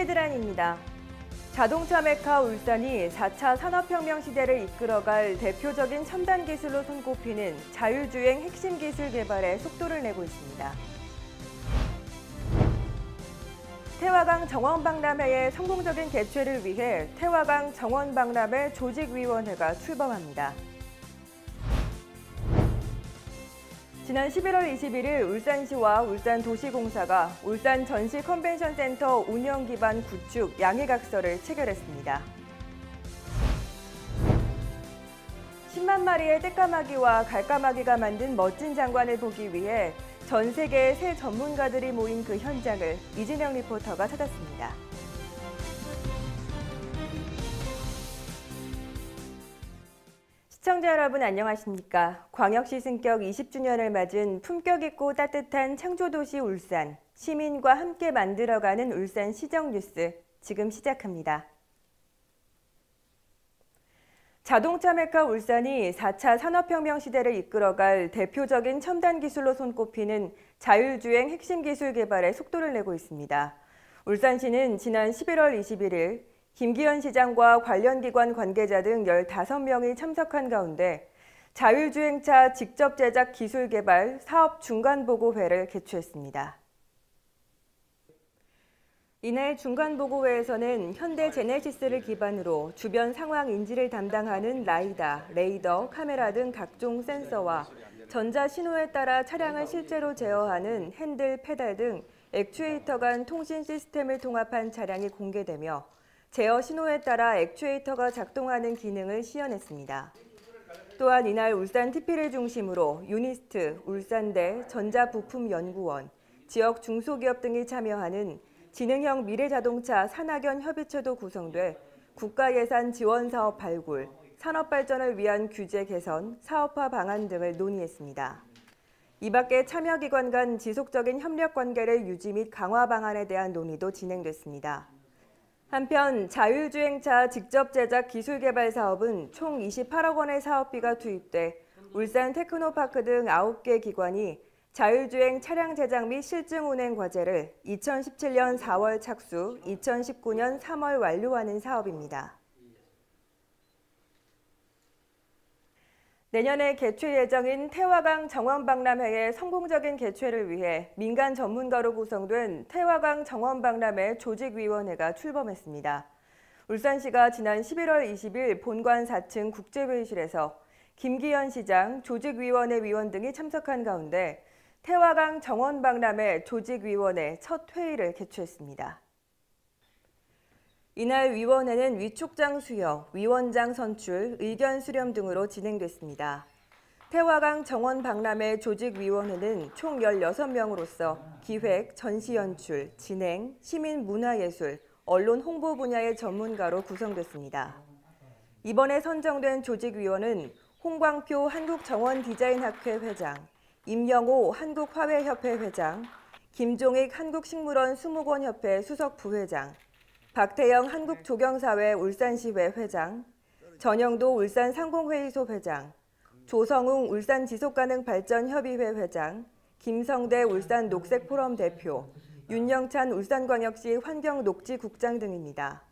헤드라인입니다. 자동차 메카 울산이 4차 산업혁명 시대를 이끌어갈 대표적인 첨단 기술로 손꼽히는 자율주행 핵심 기술 개발에 속도를 내고 있습니다. 태화강 정원박람회의 성공적인 개최를 위해 태화강 정원박람회 조직위원회가 출범합니다. 지난 11월 21일 울산시와 울산도시공사가 울산 전시 컨벤션센터 운영 기반 구축 양해각서를 체결했습니다. 10만 마리의 떼까마귀와 갈까마귀가 만든 멋진 장관을 보기 위해 전 세계의 새 전문가들이 모인 그 현장을 이진영 리포터가 찾았습니다. 시청자 여러분 안녕하십니까? 광역시 승격 20주년을 맞은 품격 있고 따뜻한 창조도시 울산, 시민과 함께 만들어가는 울산 시정뉴스 지금 시작합니다. 자동차 메카 울산이 4차 산업혁명 시대를 이끌어갈 대표적인 첨단 기술로 손꼽히는 자율주행 핵심 기술 개발에 속도를 내고 있습니다. 울산시는 지난 11월 21일 김기현 시장과 관련 기관 관계자 등 15명이 참석한 가운데 자율주행차 직접 제작 기술 개발 사업 중간보고회를 개최했습니다. 이날 중간보고회에서는 현대 제네시스를 기반으로 주변 상황 인지를 담당하는 라이다, 레이더, 카메라 등 각종 센서와 전자 신호에 따라 차량을 실제로 제어하는 핸들, 페달 등 액추에이터 간 통신 시스템을 통합한 차량이 공개되며 제어 신호에 따라 액추에이터가 작동하는 기능을 시연했습니다. 또한 이날 울산 TP를 중심으로 유니스트, 울산대, 전자부품연구원, 지역 중소기업 등이 참여하는 지능형 미래자동차 산학연 협의체도 구성돼 국가예산 지원사업 발굴, 산업발전을 위한 규제 개선, 사업화 방안 등을 논의했습니다. 이 밖에 참여기관 간 지속적인 협력관계를 유지 및 강화 방안에 대한 논의도 진행됐습니다. 한편 자율주행차 직접 제작 기술 개발 사업은 총 28억 원의 사업비가 투입돼 울산 테크노파크 등 9개 기관이 자율주행 차량 제작 및 실증 운행 과제를 2017년 4월 착수, 2019년 3월 완료하는 사업입니다. 내년에 개최 예정인 태화강 정원박람회의 성공적인 개최를 위해 민간 전문가로 구성된 태화강 정원박람회 조직위원회가 출범했습니다. 울산시가 지난 11월 20일 본관 4층 국제회의실에서 김기현 시장, 조직위원회 위원 등이 참석한 가운데 태화강 정원박람회 조직위원회 첫 회의를 개최했습니다. 이날 위원회는 위촉장 수여, 위원장 선출, 의견 수렴 등으로 진행됐습니다. 태화강 정원박람회 조직위원회는 총 16명으로서 기획, 전시 연출, 진행, 시민문화예술, 언론 홍보 분야의 전문가로 구성됐습니다. 이번에 선정된 조직위원은 홍광표 한국정원디자인학회 회장, 임영호 한국화훼협회 회장, 김종익 한국식물원 수목원협회 수석부회장, 박태영 한국조경사회 울산시회 회장, 전영도 울산상공회의소 회장, 조성웅 울산지속가능발전협의회 회장, 김성대 울산녹색포럼 대표, 윤영찬 울산광역시 환경녹지국장 등입니다.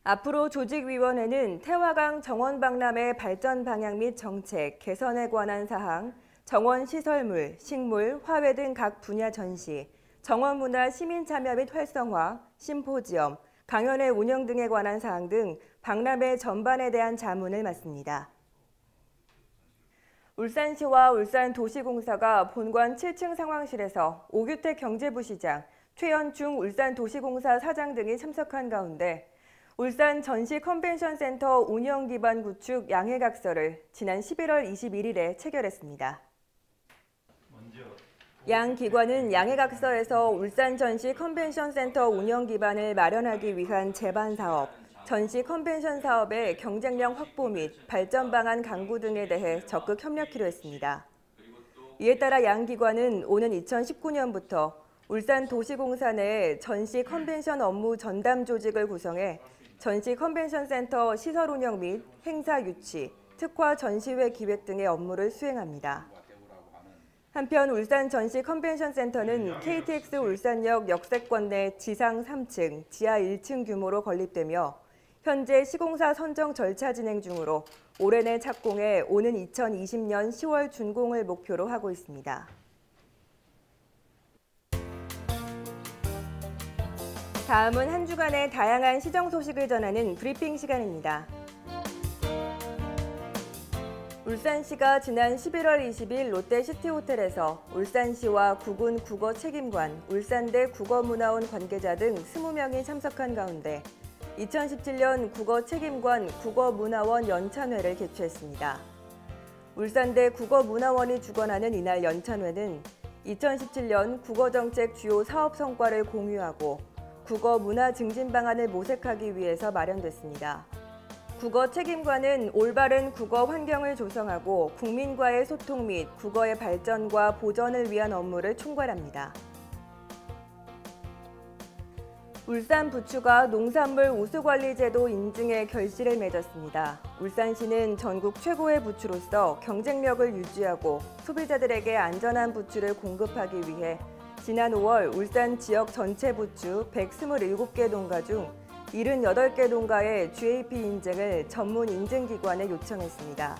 앞으로 조직위원회는 태화강 정원박람회 발전 방향 및 정책, 개선에 관한 사항, 정원 시설물, 식물, 화훼 등 각 분야 전시, 정원문화 시민참여 및 활성화, 심포지엄, 강연회 운영 등에 관한 사항 등 박람회 전반에 대한 자문을 맡습니다. 울산시와 울산도시공사가 본관 7층 상황실에서 오규택 경제부시장, 최현중 울산도시공사 사장 등이 참석한 가운데 울산 전시 컨벤션센터 운영 기반 구축 양해각서를 지난 11월 21일에 체결했습니다. 양 기관은 양해각서에서 울산 전시 컨벤션센터 운영 기반을 마련하기 위한 제반 사업, 전시 컨벤션 사업의 경쟁력 확보 및 발전 방안 강구 등에 대해 적극 협력키로 했습니다. 이에 따라 양 기관은 오는 2019년부터 울산도시공사 내에 전시 컨벤션 업무 전담 조직을 구성해 전시 컨벤션 센터 시설 운영 및 행사 유치, 특화 전시회 기획 등의 업무를 수행합니다. 한편 울산 전시 컨벤션 센터는 KTX 울산역 역세권 내 지상 3층, 지하 1층 규모로 건립되며 현재 시공사 선정 절차 진행 중으로 올해 내 착공해 오는 2020년 10월 준공을 목표로 하고 있습니다. 다음은 한 주간의 다양한 시정 소식을 전하는 브리핑 시간입니다. 울산시가 지난 11월 20일 롯데시티호텔에서 울산시와 구군 국어책임관, 울산대 국어문화원 관계자 등 20명이 참석한 가운데 2017년 국어책임관 국어문화원 연찬회를 개최했습니다. 울산대 국어문화원이 주관하는 이날 연찬회는 2017년 국어정책 주요 사업 성과를 공유하고 국어 문화 증진 방안을 모색하기 위해서 마련됐습니다. 국어 책임관은 올바른 국어 환경을 조성하고 국민과의 소통 및 국어의 발전과 보전을 위한 업무를 총괄합니다. 울산부추가 농산물 우수관리제도 인증의 결실을 맺었습니다. 울산시는 전국 최고의 부추로서 경쟁력을 유지하고 소비자들에게 안전한 부추를 공급하기 위해 지난 5월 울산 지역 전체 부추 127개 농가 중 78개 농가의 GAP 인증을 전문 인증기관에 요청했습니다.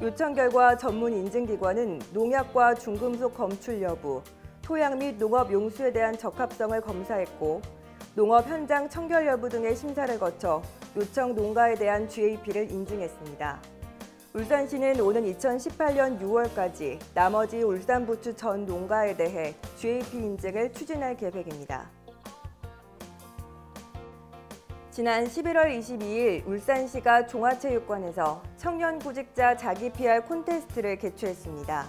요청 결과 전문 인증기관은 농약과 중금속 검출 여부, 토양 및 농업 용수에 대한 적합성을 검사했고 농업 현장 청결 여부 등의 심사를 거쳐 요청 농가에 대한 GAP를 인증했습니다. 울산시는 오는 2018년 6월까지 나머지 울산부추 전 농가에 대해 GAP 인증을 추진할 계획입니다. 지난 11월 22일 울산시가 종합체육관에서 청년 구직자 자기 PR 콘테스트를 개최했습니다.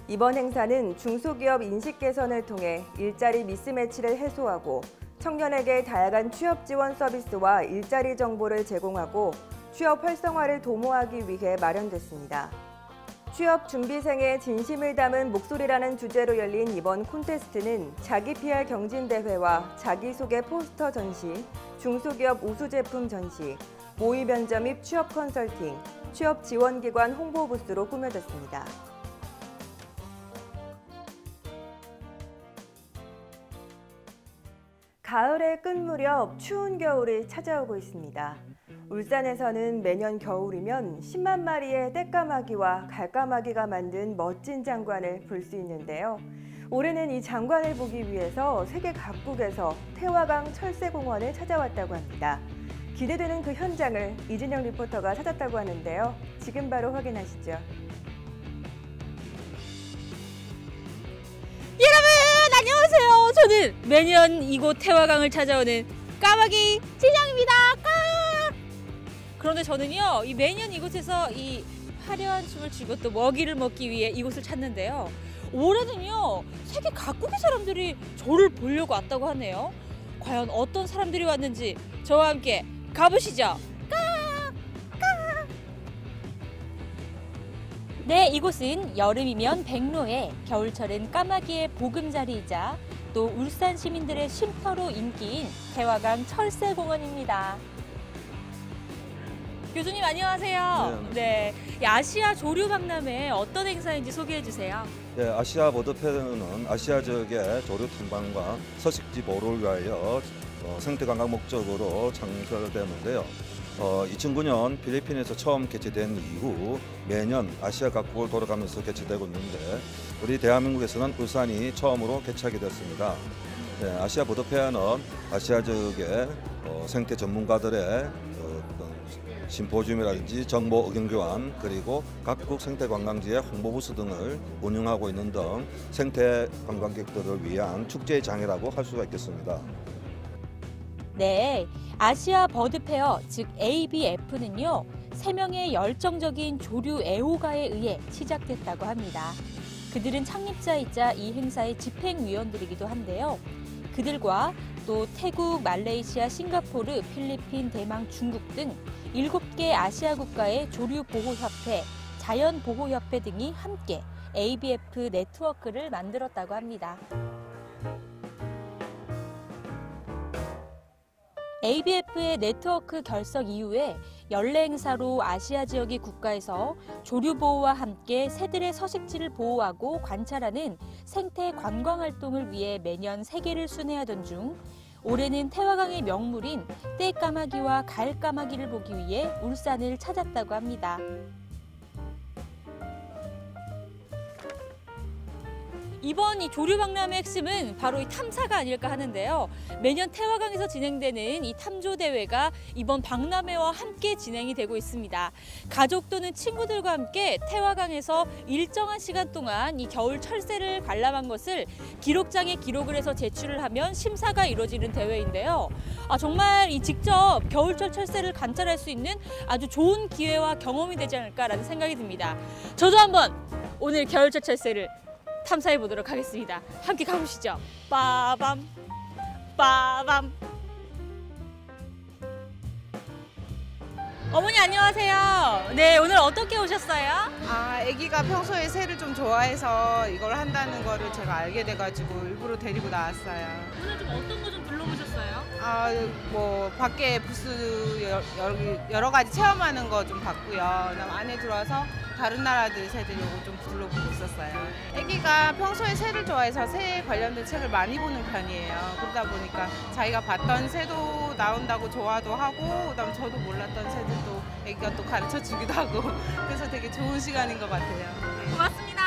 이번 행사는 중소기업 인식 개선을 통해 일자리 미스매치를 해소하고 청년에게 다양한 취업 지원 서비스와 일자리 정보를 제공하고 취업 활성화를 도모하기 위해 마련됐습니다. 취업 준비생의 진심을 담은 목소리라는 주제로 열린 이번 콘테스트는 자기 PR 경진대회와 자기소개 포스터 전시, 중소기업 우수제품 전시, 모의 면접 및 취업 컨설팅, 취업 지원기관 홍보 부스로 꾸며졌습니다. 가을의 끝 무렵 추운 겨울이 찾아오고 있습니다. 울산에서는 매년 겨울이면 10만 마리의 떼까마귀와 갈까마귀가 만든 멋진 장관을 볼 수 있는데요. 올해는 이 장관을 보기 위해서 세계 각국에서 태화강 철새공원을 찾아왔다고 합니다. 기대되는 그 현장을 이진영 리포터가 찾았다고 하는데요. 지금 바로 확인하시죠. 안녕하세요. 저는 매년 이곳 태화강을 찾아오는 까마귀 진영입니다. 그런데 저는요, 매년 이곳에서 이 화려한 춤을 추고 또 먹이를 먹기 위해 이곳을 찾는데요. 올해는요, 세계 각국의 사람들이 저를 보려고 왔다고 하네요. 과연 어떤 사람들이 왔는지 저와 함께 가보시죠. 네, 이곳은 여름이면 백로에, 겨울철은 까마귀의 보금자리이자 또 울산 시민들의 쉼터로 인기인 태화강 철새공원입니다. 교수님 안녕하세요. 네, 아시아 조류 박람회 어떤 행사인지 소개해 주세요. 네, 아시아 버드페어는 아시아 지역의 조류 탐방과 서식지 보호를 위하여 생태관광 목적으로 창설되었는데요. 2009년 필리핀에서 처음 개최된 이후 매년 아시아 각국을 돌아가면서 개최되고 있는데 우리 대한민국에서는 울산이 처음으로 개최하게 됐습니다. 네, 아시아 버드페어는 아시아 지역의 생태 전문가들의 심포지움이라든지 정보 의견 교환 그리고 각국 생태 관광지의 홍보 부스 등을 운영하고 있는 등 생태 관광객들을 위한 축제의 장이라고 할 수가 있겠습니다. 네, 아시아 버드페어 즉 ABF는요 3명의 열정적인 조류 애호가에 의해 시작됐다고 합니다. 그들은 창립자이자 이 행사의 집행위원들이기도 한데요. 그들과 또 태국, 말레이시아, 싱가포르, 필리핀, 대만, 중국 등 7개 아시아 국가의 조류보호협회, 자연보호협회 등이 함께 ABF 네트워크를 만들었다고 합니다. ABF의 네트워크 결성 이후에 연례 행사로 아시아 지역의 국가에서 조류 보호와 함께 새들의 서식지를 보호하고 관찰하는 생태 관광 활동을 위해 매년 세계를 순회하던 중 올해는 태화강의 명물인 떼까마귀와 가을까마귀를 보기 위해 울산을 찾았다고 합니다. 이번 이 조류 박람회 핵심은 바로 이 탐사가 아닐까 하는데요. 매년 태화강에서 진행되는 이 탐조 대회가 이번 박람회와 함께 진행이 되고 있습니다. 가족 또는 친구들과 함께 태화강에서 일정한 시간 동안 이 겨울 철새를 관람한 것을 기록장에 기록을 해서 제출을 하면 심사가 이루어지는 대회인데요. 정말 이 직접 겨울철 철새를 관찰할 수 있는 아주 좋은 기회와 경험이 되지 않을까라는 생각이 듭니다. 저도 한번 오늘 겨울철 철새를 탐사해 보도록 하겠습니다. 함께 가보시죠. 빠밤 빠밤. 어머니 안녕하세요. 네, 오늘 어떻게 오셨어요? 아기가 평소에 새를 좀 좋아해서 이걸 한다는 거를 제가 알게 돼가지고 일부러 데리고 나왔어요. 오늘 좀 어떤 거 좀 둘러보셨어요? 뭐 밖에 부스 여러 가지 체험하는 거 좀 봤고요. 그다음 안에 들어와서 다른 나라들 새들 요거 좀 둘러보고 있었어요. 아기가 평소에 새를 좋아해서 새에 관련된 책을 많이 보는 편이에요. 그러다 보니까 자기가 봤던 새도 나온다고 좋아도 하고, 그다음 저도 몰랐던 새들도 아기가 또 가르쳐 주기도 하고, 그래서 되게 좋은 시간인 것 같아요. 네. 고맙습니다.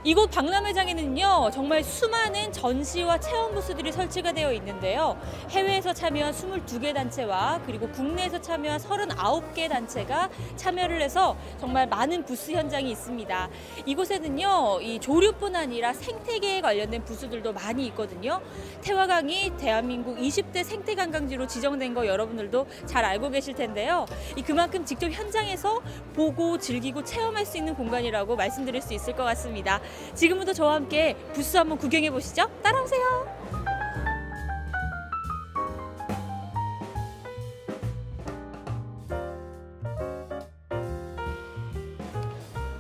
이곳 박람회장에는요, 정말 수많은 전시와 체험 부스들이 설치가 되어 있는데요. 해외에서 참여한 22개 단체와 그리고 국내에서 참여한 39개 단체가 참여를 해서 정말 많은 부스 현장이 있습니다. 이곳에는요, 이 조류뿐 아니라 생태계에 관련된 부스들도 많이 있거든요. 태화강이 대한민국 20대 생태관광지로 지정된 거 여러분들도 잘 알고 계실 텐데요. 그만큼 직접 현장에서 보고 즐기고 체험할 수 있는 공간이라고 말씀드릴 수 있을 것 같습니다. 지금부터 저와 함께 부스 한번 구경해 보시죠. 따라오세요.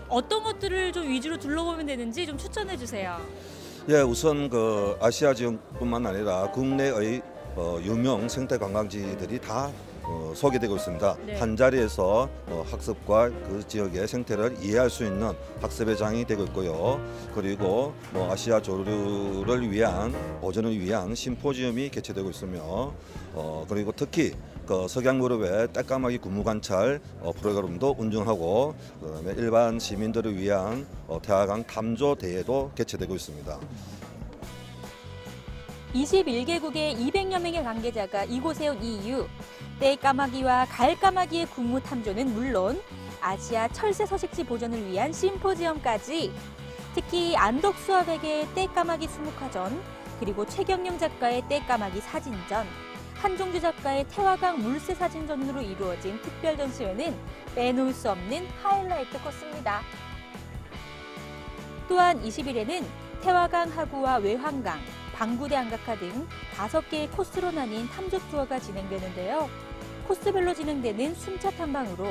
어떤 것들을 좀 위주로 둘러보면 되는지 좀 추천해 주세요. 예, 우선 그 아시아 지역뿐만 아니라 국내의 유명 생태 관광지들이 다 소개되고 있습니다. 네. 한 자리에서 학습과 그 지역의 생태를 이해할 수 있는 학습의 장이 되고 있고요. 그리고 아시아 조류를 위한 보존을 위한 심포지엄이 개최되고 있으며, 그리고 특히 그 석양무렵의 떼까마귀 군무 관찰 프로그램도 운영하고, 그다음에 일반 시민들을 위한 태화강 탐조 대회도 개최되고 있습니다. 21개국의 200여 명의 관계자가 이곳에 온 이유, 떼까마귀와 가을까마귀의 군무 탐조는 물론 아시아 철새 서식지 보존을 위한 심포지엄까지, 특히 안덕수화백의 떼까마귀 수묵화전, 그리고 최경영 작가의 떼까마귀 사진전, 한종주 작가의 태화강 물새 사진전으로 이루어진 특별 전시회는 빼놓을 수 없는 하이라이트 코스입니다. 또한 20일에는 태화강 하구와 외환강, 방구대 안각화 등 5개의 코스로 나뉜 탐조 투어가 진행되는데요. 코스별로 진행되는 순차 탐방으로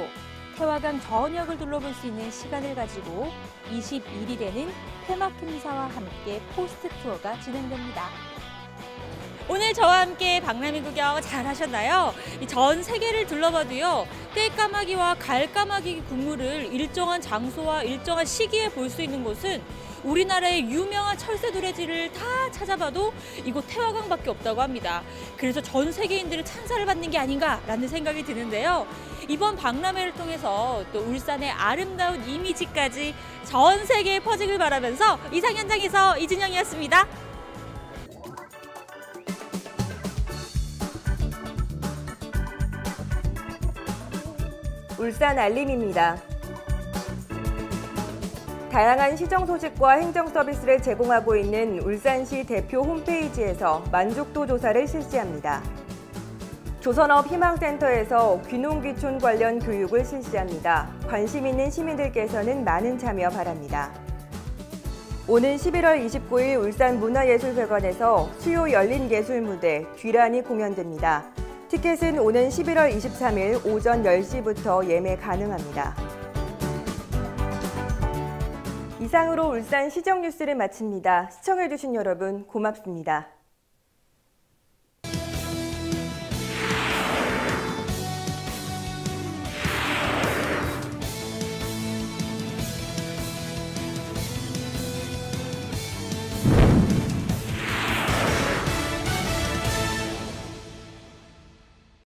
태화강 전역을 둘러볼 수 있는 시간을 가지고 21일에는 폐막 행사와 함께 포스트 투어가 진행됩니다. 오늘 저와 함께 박람회 구경 잘 하셨나요? 전 세계를 둘러봐도요, 떼까마귀와 가을까마귀 군무를 일정한 장소와 일정한 시기에 볼 수 있는 곳은 우리나라의 유명한 철새 두레지를 다 찾아봐도 이곳 태화강밖에 없다고 합니다. 그래서 전 세계인들의 찬사를 받는 게 아닌가라는 생각이 드는데요. 이번 박람회를 통해서 또 울산의 아름다운 이미지까지 전 세계에 퍼지길 바라면서 이상 현장에서 이진영이었습니다. 울산 알림입니다. 다양한 시정 소식과 행정 서비스를 제공하고 있는 울산시 대표 홈페이지에서 만족도 조사를 실시합니다. 조선업 희망센터에서 귀농귀촌 관련 교육을 실시합니다. 관심 있는 시민들께서는 많은 참여 바랍니다. 오는 11월 29일 울산문화예술회관에서 수요 열린 예술무대 뒤란이 공연됩니다. 티켓은 오는 11월 23일 오전 10시부터 예매 가능합니다. 이상으로 울산 시정 뉴스를 마칩니다. 시청해주신 여러분 고맙습니다.